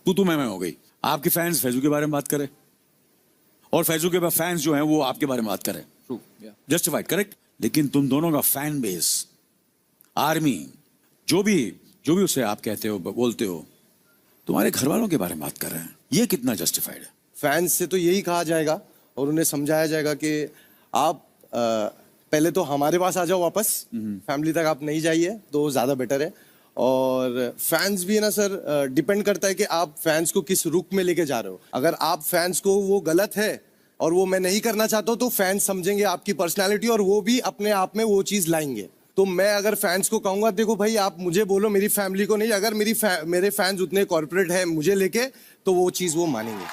तू मैं हो गई। आपके फैंस फैजू के बारे में बात करें और फैजू के फैंस जो हैं वो आपके बारे में बात करें, जस्टिफाइड, करेक्ट। लेकिन तुम दोनों का फैन बेस, आर्मी, जो भी उसे आप कहते हो बोलते हो, तुम्हारे घर वालों के बारे में बात कर रहे हैं, ये कितना जस्टिफाइड है? फैंस से तो यही कहा जाएगा और उन्हें समझाया जाएगा कि आप पहले तो हमारे पास आ जाओ वापस, फैमिली तक आप नहीं जाइए तो ज्यादा बेटर है। और फैंस भी है ना सर, डिपेंड करता है कि आप फैंस को किस रुख में लेके जा रहे हो। अगर आप फैंस को वो गलत है और वो मैं नहीं करना चाहता हूं तो फैंस समझेंगे आपकी पर्सनालिटी और वो भी अपने आप में वो चीज लाएंगे। तो मैं अगर फैंस को कहूंगा देखो भाई आप मुझे बोलो, मेरी फैमिली को नहीं, अगर मेरे फैंस उतने कॉर्पोरेट है मुझे लेके, तो वो चीज वो मानेंगे।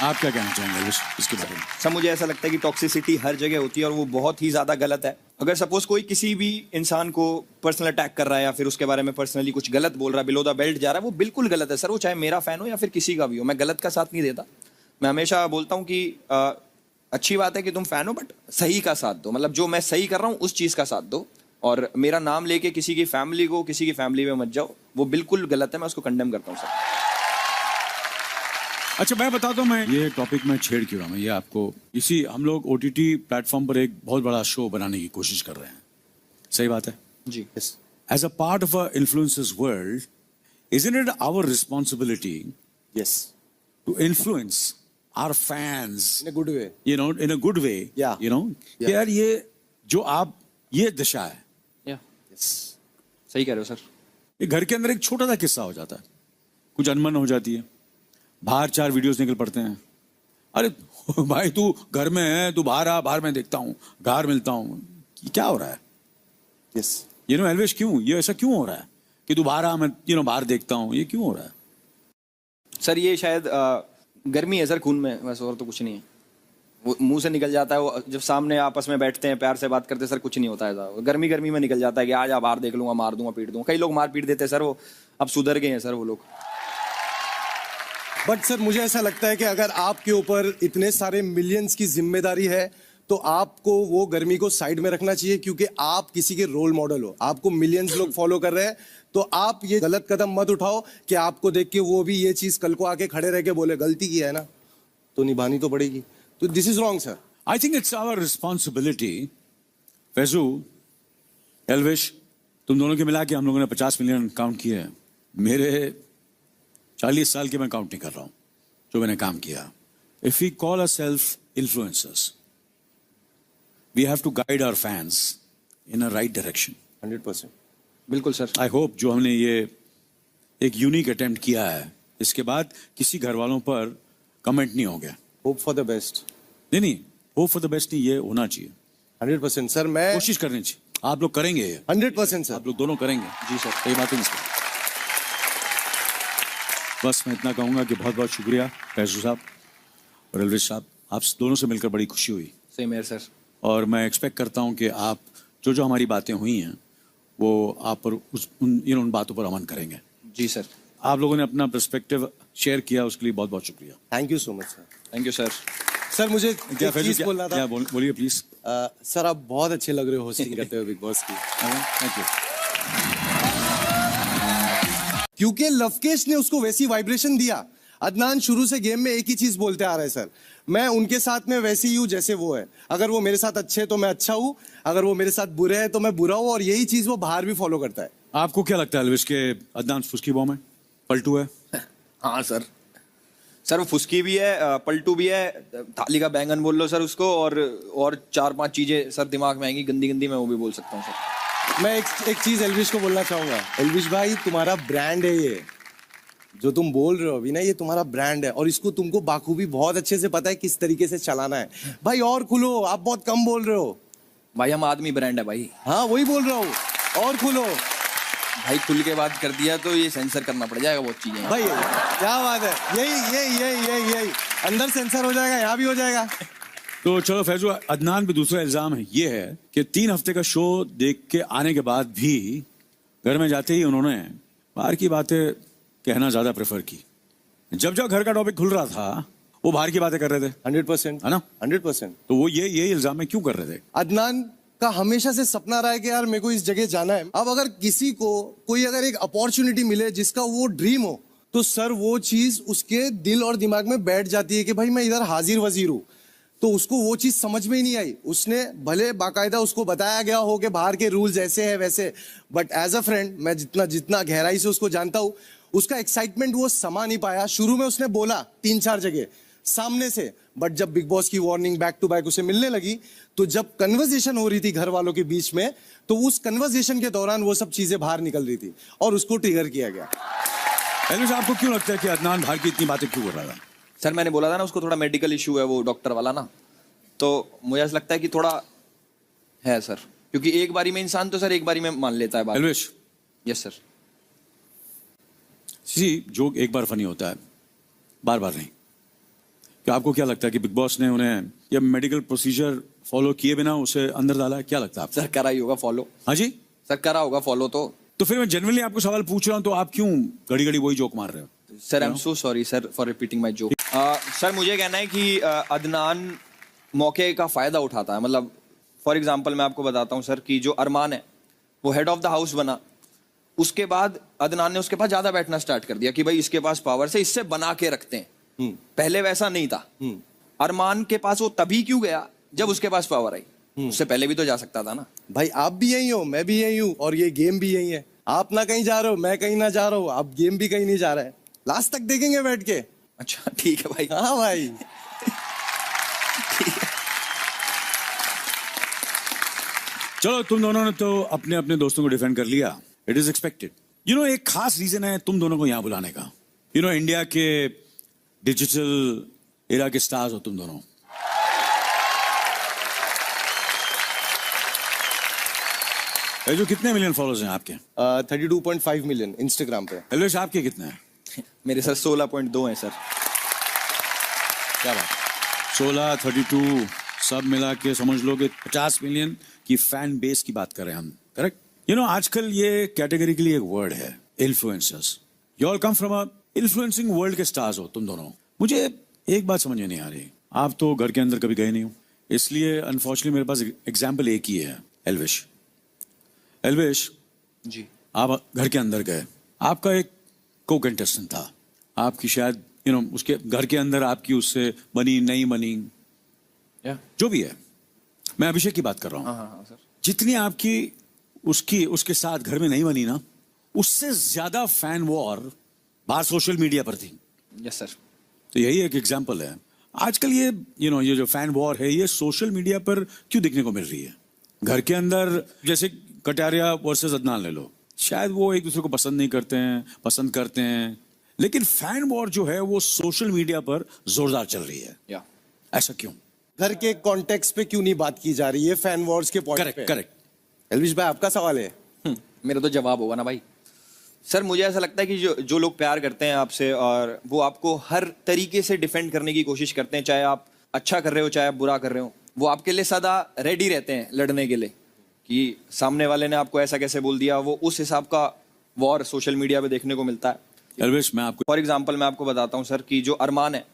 आप क्या कहना चाहेंगे इसके बारे में? सर मुझे ऐसा लगता है कि टॉक्सिसिटी हर जगह होती है और वो बहुत ही ज्यादा गलत है। अगर सपोज कोई किसी भी इंसान को पर्सनल अटैक कर रहा है या फिर उसके बारे में पर्सनली कुछ गलत बोल रहा है, बिलो द बेल्ट जा रहा है, वो बिल्कुल गलत है सर। वो चाहे मेरा फैन हो या फिर किसी का भी हो, मैं गलत का साथ नहीं देता। मैं हमेशा बोलता हूँ कि अच्छी बात है कि तुम फैन हो, बट सही का साथ दो। मतलब जो मैं सही कर रहा हूँ उस चीज का साथ दो, और मेरा नाम लेके किसी की फैमिली में मत जाओ, वो बिल्कुल गलत है। मैं उसको कंडेम करता हूँ सर। अच्छा मैं बताता हूँ, मैं ये टॉपिक में छेड़ क्यों रहा हूँ, ये आपको इसी हम लोग OTT प्लेटफॉर्म पर एक बहुत बड़ा शो बनाने की कोशिश कर रहे हैं, सही बात है जी। As a part of a influencers world, isn't it our responsibility yes, to influence our fans in a good way, in a good way, Yeah. कि यार ये जो आप ये दशा है, यस, सही कह रहे हो सर। ये घर के अंदर एक छोटा सा किस्सा हो जाता है, कुछ अनबन हो जाती है, बाहर 4 वीडियोस निकल पड़ते हैं। अरे भाई तू घर में है, तू बाहर आ, बाहर मैं देखता हूँ, घर मिलता हूँ, क्या हो रहा है? यस, एल्वेश क्यों ये ऐसा क्यों हो रहा है कि तू बाहर आ, मैं बाहर देखता हूँ, ये क्यों हो रहा है? सर ये शायद गर्मी है सर खून में, बस और तो कुछ नहीं है। वो मुंह से निकल जाता है, वो जब सामने आपस में बैठते हैं प्यार से बात करते हैं सर, कुछ नहीं होता है सर। गर्मी में निकल जाता है कि आज आप बाहर देख लूंगा, मार दूंगा, पीट दूंगा। कई लोग मार पीट देते हैं सर, वो अब सुधर गए हैं सर वो लोग। बट सर मुझे ऐसा लगता है कि अगर आपके ऊपर इतने सारे मिलियंस की जिम्मेदारी है तो आपको वो गर्मी को साइड में रखना चाहिए, क्योंकि आप किसी के रोल मॉडल हो, आपको मिलियंस लोग फॉलो कर रहे हैं। तो आप ये गलत कदम मत उठाओ कि आपको देख के वो भी ये चीज कल को आके खड़े रह के बोले गलती की है ना तो निभानी तो पड़ेगी। तो this is wrong sir. I think it's our responsibility. Faizu, Elvish, तुम दोनों के मिला के हम लोगों ने 50 मिलियन काउंट किए हैं। मेरे 40 साल के मैं काउंट नहीं कर रहा हूं जो मैंने काम किया। If we call ourself influencers, we have to guide our fans in a right direction. 100%। बिल्कुल सर। आई होप जो हमने ये एक यूनिक अटेम्प्ट किया है, इसके बाद किसी घर वालों पर कमेंट नहीं हो गया। Hope for the best. नहीं, होप फॉर द बेस्ट नहीं, ये होना चाहिए। 100% सर। मैं कोशिश करनी चाहिए, आप लोग करेंगे ये। 100% सर। आप लोग दोनों करेंगे जी सर। सही बात है इसमें। बस मैं इतना कहूंगा कि बहुत बहुत शुक्रिया फैजू साहब और एल्विश साहब, आप दोनों से मिलकर बड़ी खुशी हुई। Same here sir. और मैं एक्सपेक्ट करता हूं कि आप जो हमारी बातें हुई हैं वो आप पर उन बातों पर अमल करेंगे। जी सर। आप लोगों ने अपना पर्सपेक्टिव शेयर किया, उसके लिए बहुत बहुत शुक्रिया। Thank you so much sir. Thank you sir. Sir मुझे क्या एक फैजू चीज बोलना था। बोलिए प्लीज। सर आप बहुत अच्छे लग रहे हो होस्टिंग करते हुए बिग बॉस की। Thank you. क्योंकि लवकेश ने उसको वैसी वाइब्रेशन दिया। अदनान शुरू से गेम में एक ही चीज बोलते आ रहे हैं सर, मैं उनके साथ में वैसे ही हूँ जैसे वो है। अगर वो मेरे साथ अच्छे तो मैं अच्छा हूँ, अगर वो मेरे साथ बुरे हैं तो मैं बुरा हूँ, और यही चीज वो बाहर भी फॉलो करता है। आपको क्या लगता है एल्विश के अदनान फुस्की बॉम्ब है, पलटू है? हाँ सर। सर वो फुस्की भी है, पलटू भी है, थाली का बैंगन बोल लो सर उसको, और 4-5 चीजें सर दिमाग में आएंगी गंदी गंदी, मैं वो भी बोल सकता हूँ सर। मैं एक चीज एल्विश को बोलना चाहूंगा। एल्विश भाई तुम्हारा ब्रांड है, ये जो तुम बोल रहे हो अभी ना, ये तुम्हारा ब्रांड है और इसको तुमको बाखूबी बहुत अच्छे से पता है किस तरीके से चलाना है। भाई और खुलो, आप बहुत कम बोल रहे हो भाई। हम आदमी ब्रांड है भाई। हाँ वही बोल रहा हूँ, और खुलो भाई। खुल के बात कर दिया तो ये सेंसर करना पड़ जाएगा बहुत चीजें भाई। क्या बात है, यही अंदर सेंसर हो जाएगा, यहाँ भी हो जाएगा। तो चलो फैजू, अदनान पे दूसरा इल्जाम है ये है कि 3 हफ्ते का शो देख के आने के बाद भी घर में जाते ही उन्होंने बाहर की बातें कहना ज्यादा प्रेफर की। जब घर का टॉपिक खुल रहा था वो बाहर की बातें कर रहे थे। 100%। है ना? 100%। तो वो ये इल्जाम में क्यों कर रहे थे? अदनान का हमेशा से सपना रहा है कि यार मेरे को इस जगह जाना है। अब अगर किसी को कोई अगर एक अपॉर्चुनिटी मिले जिसका वो ड्रीम हो, तो सर वो चीज उसके दिल और दिमाग में बैठ जाती है कि भाई मैं इधर हाजिर वजीर हूं। तो उसको वो चीज समझ में ही नहीं आई। उसने भले बाकायदा उसको बताया गया हो कि बाहर के रूल्स ऐसे है वैसे, बट एज अ फ्रेंड मैं जितना जितना गहराई से उसको जानता हूं, उसका एक्साइटमेंट वो समा नहीं पाया। शुरू में उसने बोला 3-4 जगह सामने से, बट जब बिग बॉस की वार्निंग बैक टू बैक उसे मिलने लगी, तो जब कन्वर्सेशन हो रही थी घर वालों के बीच में, तो उस कन्वर्सेशन के दौरान वो सब चीजें बाहर निकल रही थी और उसको ट्रिगर किया गया। एलविश, आपको क्यों लगता है कि अदनान बाहर की इतनी बातें क्यों कर रहा था? सर मैंने बोला था ना उसको थोड़ा मेडिकल इशू है, वो डॉक्टर वाला ना, तो मुझे ऐसा लगता है कि थोड़ा है सर, क्योंकि एक बारी में इंसान तो सर एक बारी में मान लेता है बात। Elvish, yes sir. जी, जोक एक बार फनी होता है, बार बार नहीं। क्या आपको क्या लगता है कि बिग बॉस ने उन्हें ये मेडिकल प्रोसीजर फॉलो किए बिना उसे अंदर डाला है? क्या लगता है आपको? सर करा ही होगा फॉलो। हाँ जी, सर करा होगा फॉलो तो फिर मैं जेन्युइनली आपको सवाल पूछ रहा हूं, तो आप क्यों घड़ी घड़ी वही जोक मार रहे हो? Sir I am so sorry sir for repeating my joke. Sir मुझे कहना है कि अदनान मौके का फायदा उठाता है। मतलब फॉर एग्जांपल मैं आपको बताता हूं सर कि जो अरमान है वो हेड ऑफ द हाउस बना, उसके बाद अदनान ने उसके पास ज्यादा बैठना स्टार्ट कर दिया कि भाई इसके पास पावर से इससे बना के रखते हैं। पहले वैसा नहीं था। अरमान के पास वो तभी क्यों गया जब उसके पास पावर आई, उससे पहले भी तो जा सकता था ना। भाई आप भी यही हो, मैं भी यही हूँ, और ये गेम भी यही है। आप ना कहीं जा रहे हो, मैं कहीं ना जा रहा हूँ, अब गेम भी कहीं नहीं जा रहा है। लास्ट तक देखेंगे बैठ के। अच्छा ठीक है भाई। हाँ भाई। चलो, तुम दोनों ने तो अपने अपने दोस्तों को डिफेंड कर लिया। It is expected. एक खास रीजन है तुम दोनों को यहां बुलाने का। इंडिया के डिजिटल एरा के स्टार्स हो तुम दोनों। ये जो कितने मिलियन फॉलोअर्स हैं आपके? 32.5 मिलियन इंस्टाग्राम पे। एलविश, आपके कितने हैं? मेरे सर 16.2 हैं सर। क्या बात? 16, 32 सब मिला के समझ लो कि 50 मिलियन की फैन बेस की बात कर रहे हैं हम। करेक्ट? आजकल ये कैटेगरी के लिए एक वर्ड है, influencers. You all come from a influencing world के स्टार्स हो तुम दोनों। मुझे एक बात समझ में नहीं आ रही, आप तो घर के अंदर कभी गए नहीं हो, इसलिए अनफॉर्चुनेटली मेरे पास एग्जाम्पल एक ही है। एलविश, एलविश जी, आप घर के अंदर गए, आपका एक को कंटेस्टेंट था, आपकी शायद उसके घर के अंदर आपकी उससे बनी नहीं बनी, जो भी है, मैं अभिषेक की बात कर रहा हूँ। हाँ सर। जितनी आपकी उसके साथ घर में नहीं बनी ना, उससे ज्यादा फैन वॉर बाहर सोशल मीडिया पर थी। Yes sir. तो यही एक एग्जांपल है। आजकल ये ये जो फैन वॉर है, ये सोशल मीडिया पर क्यों देखने को मिल रही है? घर के अंदर जैसे कटारिया वर्सेस अदनान ले लो, शायद वो एक दूसरे को पसंद नहीं करते हैं, पसंद करते हैं, लेकिन फैन वॉर जो है वो सोशल मीडिया पर जोरदार चल रही है। ऐसा क्यों? घर के कॉन्टेक्स्ट पे क्यों नहीं बात की जा रही है फैन वॉर्स के पॉइंट पे? Correct correct. एलविश भाई, आपका सवाल है। मेरा तो जवाब होगा ना भाई। सर मुझे ऐसा लगता है कि जो लोग प्यार करते हैं आपसे और वो आपको हर तरीके से डिफेंड करने की कोशिश करते हैं, चाहे आप अच्छा कर रहे हो चाहे आप बुरा कर रहे हो, वो आपके लिए सदा रेडी रहते हैं लड़ने के लिए कि सामने वाले ने आपको ऐसा कैसे बोल दिया। वो उस हिसाब का वॉर सोशल मीडिया पे देखने को मिलता है। एलविश, मैं आपको फॉर एग्जाम्पल मैं आपको बताता हूँ सर कि जो अरमान है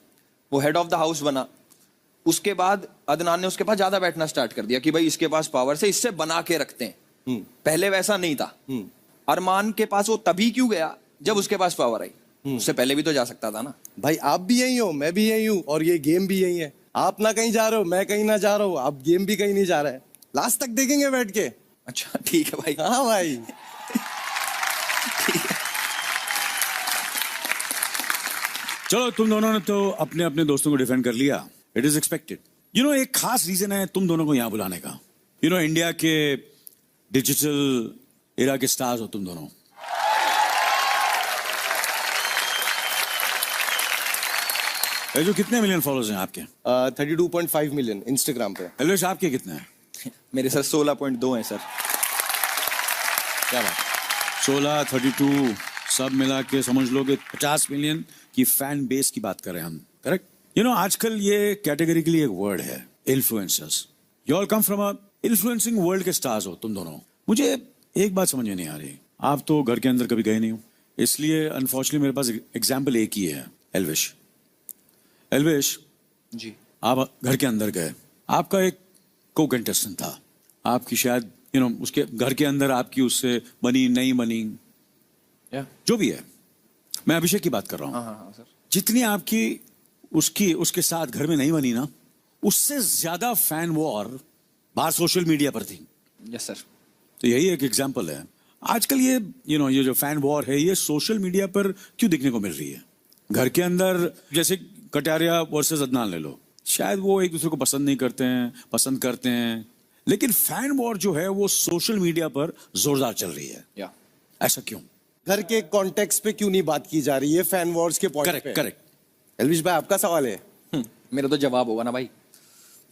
वो हेड ऑफ द हाउस बना, उसके बाद अदनान ने उसके पास ज्यादा बैठना स्टार्ट कर दिया कि भाई इसके पास पावर से इससे बना के रखते हैं। पहले वैसा नहीं था। अरमान के पास वो तभी क्यों गया जब उसके पास पावर आई, उससे पहले भी तो जा सकता था ना। भाई आप भी यही हो, मैं भी यही हूँ, और ये गेम भी यही है। आप ना कहीं जा रहे हो, मैं कहीं ना जा रहा हूँ, अब गेम भी कहीं नहीं जा रहा है। लास्ट तक देखेंगे बैठ के। अच्छा ठीक है भाई। हाँ भाई। चलो, तुम दोनों ने तो अपने अपने दोस्तों को डिफेंड कर लिया। It is expected. एक खास रीजन है तुम दोनों को यहां बुलाने का। इंडिया के डिजिटल एरा के स्टार्स हो तुम दोनों। ये जो कितने मिलियन फॉलोअर्स हैं आपके? 32.5 मिलियन इंस्टाग्राम पे। एलविश, आपके कितने हैं? मेरे सर 16.2 हैं सर। क्या बात? 16, 32 सब मिला के समझ लो कि 50 मिलियन की फैन बेस की बात कर रहे हैं हम। करेक्ट? आजकल ये कैटेगरी के लिए एक वर्ड है, influencers. You all come from a influencing world के स्टार्स हो तुम दोनों। मुझे एक बात समझ में नहीं आ रही, आप तो घर के अंदर कभी गए नहीं हो, इसलिए अनफॉर्चुनेटली मेरे पास एग्जाम्पल एक ही है। एलविश, एलविश जी, आप घर के अंदर गए, आपका एक को कंटेस्टेंट था, आपकी शायद उसके घर के अंदर आपकी उससे बनी नहीं बनी, या जो भी है, मैं अभिषेक की बात कर रहा हूँ। हाँ सर। जितनी आपकी उसके साथ घर में नहीं बनी ना, उससे ज्यादा फैन वॉर बाहर सोशल मीडिया पर थी। Yes sir. तो यही एक एग्जांपल है। आजकल ये ये जो फैन वॉर है, ये सोशल मीडिया पर क्यों दिखने को मिल रही है? घर के अंदर जैसे कटारिया वर्सेस अदनान ले लो, शायद वो एक दूसरे को पसंद नहीं करते हैं, पसंद करते हैं, लेकिन फैन वॉर जो है वो सोशल मीडिया पर जोरदार चल रही है। या ऐसा क्यों? घर के कॉन्टेक्स्ट पे क्यों नहीं बात की जा रही है फैन वॉर्स के पॉइंट पे? Correct correct. एल्विश भाई, आपका सवाल है। मेरा तो जवाब होगा ना भाई।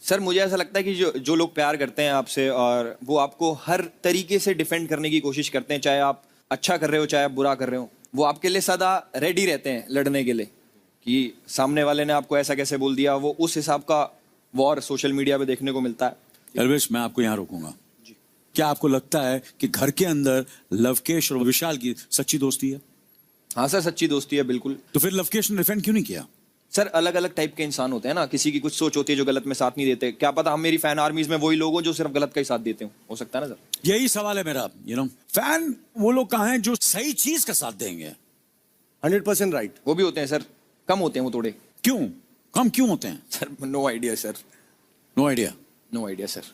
सर मुझे ऐसा लगता है कि जो लोग प्यार करते हैं आपसे और वो आपको हर तरीके से डिफेंड करने की कोशिश करते हैं, चाहे आप अच्छा कर रहे हो चाहे आप बुरा कर रहे हो, वो आपके लिए सदा रेडी रहते हैं लड़ने के लिए कि सामने वाले ने आपको ऐसा कैसे बोल दिया। वो उस हिसाब का वॉर सोशल मीडिया पे देखने को मिलता है। अलवेश, मैं आपको यहाँ रोकूंगा। क्या आपको लगता है कि घर के अंदर लवकेश और विशाल की सच्ची दोस्ती है? हाँ सर, सच्ची दोस्ती है बिल्कुल। तो फिर लवकेश ने डिफेंड क्यों नहीं किया? सर अलग अलग टाइप के इंसान होते हैं ना, किसी की कुछ सोच होती है जो गलत में साथ नहीं देते। क्या पता हम मेरी फैन आर्मीज में वही लोग हो जो सिर्फ गलत का ही साथ देते हो सकता है ना सर। यही सवाल है मेरा। फैन वो लोग कहाँ हैं जो सही चीज का साथ देंगे? 100% राइट। वो भी होते हैं सर, कम होते हैं वो थोड़े। क्यों कम क्यों होते हैं? Sir no idea sir, no idea. No idea sir.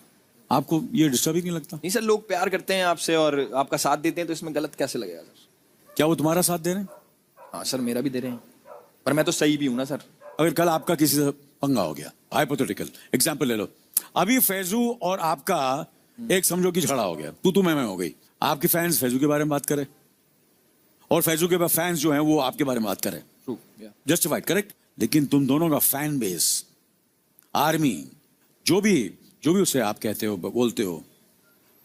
आपको ये डिस्टर्बिंग नहीं लगता? नहीं सर, लोग प्यार करते हैं आपसे और आपका साथ देते हैं तो इसमें गलत कैसे लगेगा सर? क्या वो तुम्हारा साथ दे रहे हैं? हाँ सर, मेरा भी दे रहे हैं, पर मैं तो सही भी हूं ना सर। अगर कल आपका किसी से पंगा हो गया, हाइपोथेटिकल एग्जांपल ले लो, अभी फैजू और आपका एक समझो कि झगड़ा हो गया, तू मैं हो गई, आपके फैंस फैजू के बारे में बात करें और फैजू के फैंस जो हैं वो आपके बारे में बात करें, ट्रू, जस्टिफाइड, करेक्ट। लेकिन तुम दोनों का फैन बेस, आर्मी, जो भी उसे आप कहते हो बोलते हो,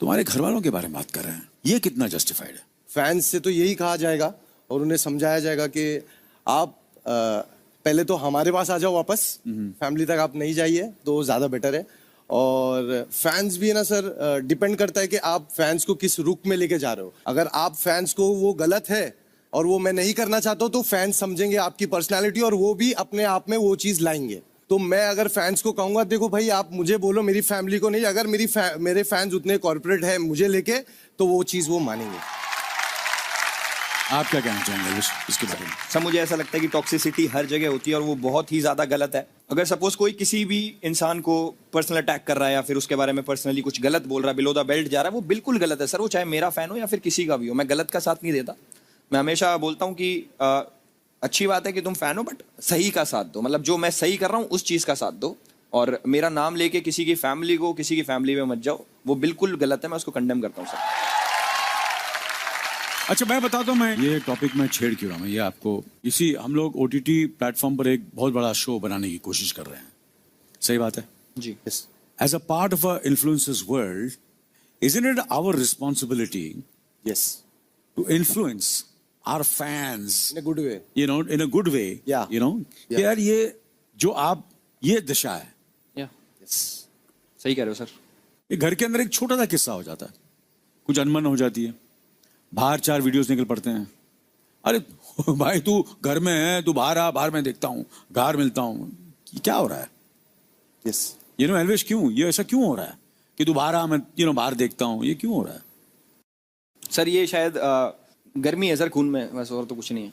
तुम्हारे घर वालों के बारे में बात कर रहे हैं, ये कितना जस्टिफाइड है? फैंस से तो यही कहा जाएगा और उन्हें समझाया जाएगा कि आप पहले तो हमारे पास आ जाओ वापस, फैमिली तक आप नहीं जाइए तो ज़्यादा बेटर है। और फैंस भी है ना सर, डिपेंड करता है कि आप फैंस को किस रुख में लेके जा रहे हो। अगर आप फैंस को वो गलत है और वो मैं नहीं करना चाहता हूँ तो फैंस समझेंगे आपकी पर्सनालिटी और वो भी अपने आप में वो चीज़ लाएंगे। तो मैं अगर फैंस को कहूंगा देखो भाई आप मुझे बोलो, मेरी फैमिली को नहीं, अगर मेरे फैंस उतने कॉर्पोरेट है मुझे लेके, तो वो चीज़ वो मानेंगे। आप क्या कहना चाहेंगे इसके बारे में? सर मुझे ऐसा लगता है कि टॉक्सिसिटी हर जगह होती है और वो बहुत ही ज्यादा गलत है। अगर सपोज कोई किसी भी इंसान को पर्सनल अटैक कर रहा है या फिर उसके बारे में पर्सनली कुछ गलत बोल रहा है, बिलो द बेल्ट जा रहा है, वो बिल्कुल गलत है सर। वो चाहे मेरा फैन हो या फिर किसी का भी हो, मैं गलत का साथ नहीं देता। मैं हमेशा बोलता हूँ कि अच्छी बात है कि तुम फैन हो, बट सही का साथ दो। मतलब जो मैं सही कर रहा हूँ उस चीज का साथ दो, और मेरा नाम लेके किसी की फैमिली में मत जाओ, वो बिल्कुल गलत है। मैं उसको कंडेम करता हूँ सर। अच्छा, मैं बताता हूँ, मैं ये टॉपिक में छेड़ क्यों रहा हूँ, ये आपको इसी हम लोग OTT प्लेटफॉर्म पर एक बहुत बड़ा शो बनाने की कोशिश कर रहे हैं, सही बात है जी। Yes. As a part of a influencers world, isn't it our responsibility Yes. to influence our fans In a good way. in a good way? Yeah. कि यार ये जो आप ये दिशा है, Yes. सही कह रहे हो सर। ये घर के अंदर एक छोटा सा किस्सा हो जाता है, कुछ अनबन हो जाती है, बाहर 4 वीडियोस निकल पड़ते हैं, अरे भाई तू घर में है, तू बाहर आ, बाहर मैं देखता हूँ, बाहर मिलता हूँ, क्या हो रहा है? Yes. एलवेश, क्यों ये ऐसा क्यों हो रहा है कि तू बाहर आ, मैं बाहर देखता हूँ, ये क्यों हो रहा है? सर ये शायद गर्मी है सर खून में, बस, और तो कुछ नहीं है।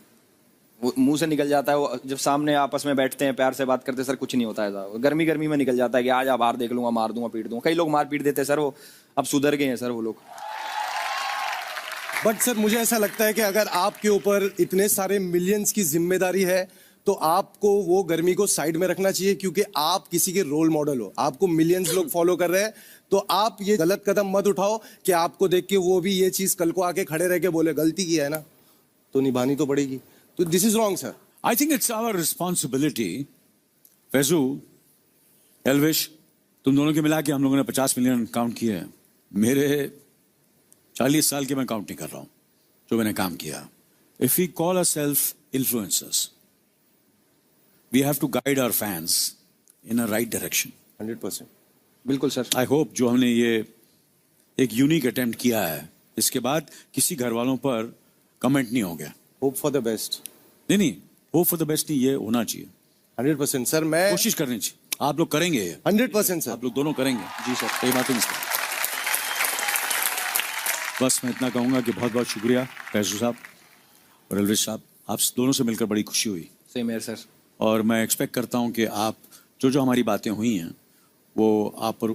वो मुंह से निकल जाता है, वो जब सामने आपस में बैठते हैं प्यार से बात करते हैं सर, कुछ नहीं होता है ऐसा। गर्मी में निकल जाता है कि आज आप बाहर देख लूंगा, मार दूंगा, पीट दूंगा। कई लोग मार पीट देते हैं सर, वो अब सुधर गए हैं सर वो लोग। बट सर मुझे ऐसा लगता है कि अगर आपके ऊपर इतने सारे मिलियंस की जिम्मेदारी है तो आपको वो गर्मी को साइड में रखना चाहिए, क्योंकि आप किसी के रोल मॉडल हो, आपको मिलियंस लोग फॉलो कर रहे हैं। तो आप ये गलत कदम मत उठाओ कि आपको देख के वो भी ये चीज कल को आके खड़े रह के बोले गलती की है ना, तो निभानी तो पड़ेगी। तो this is wrong sir. I think it's our responsibility. Faizu, Elvish, तुम दोनों के मिला के हम लोगों ने 50 मिलियन काउंट किए हैं। मेरे 40 साल के मैं काउंट नहीं कर रहा हूं जो मैंने काम किया। If we call ourself influencers, we have to guide our fans in a right direction. 100%। बिल्कुल सर। आई होप जो हमने ये एक यूनिक अटेम्प्ट किया है, इसके बाद किसी घर वालों पर कमेंट नहीं हो गया। Hope for the best. नहीं, होप फॉर द बेस्ट नहीं, ये होना चाहिए। 100% सर। मैं कोशिश करनी चाहिए, आप लोग करेंगे ये। 100% सर। आप लोग दोनों करेंगे जी सर। सही बात है। बस मैं इतना कहूंगा कि बहुत बहुत शुक्रिया फैजू साहब और एल्विश साहब, आप दोनों से मिलकर बड़ी खुशी हुई। Same here sir. और मैं एक्सपेक्ट करता हूं कि आप जो जो हमारी बातें हुई हैं वो आप पर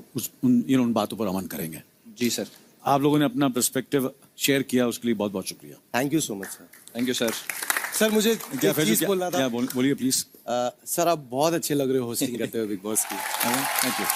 उन बातों पर अमल करेंगे। जी सर। आप लोगों ने अपना पर्सपेक्टिव शेयर किया, उसके लिए बहुत बहुत शुक्रिया। Thank you so much sir. Thank you sir. Sir मुझे क्या एक फैजू चीज बोलना था। बोलिए प्लीज। सर आप बहुत अच्छे लग रहे हो होस्टिंग करते हुए बिग बॉस की। Thank you.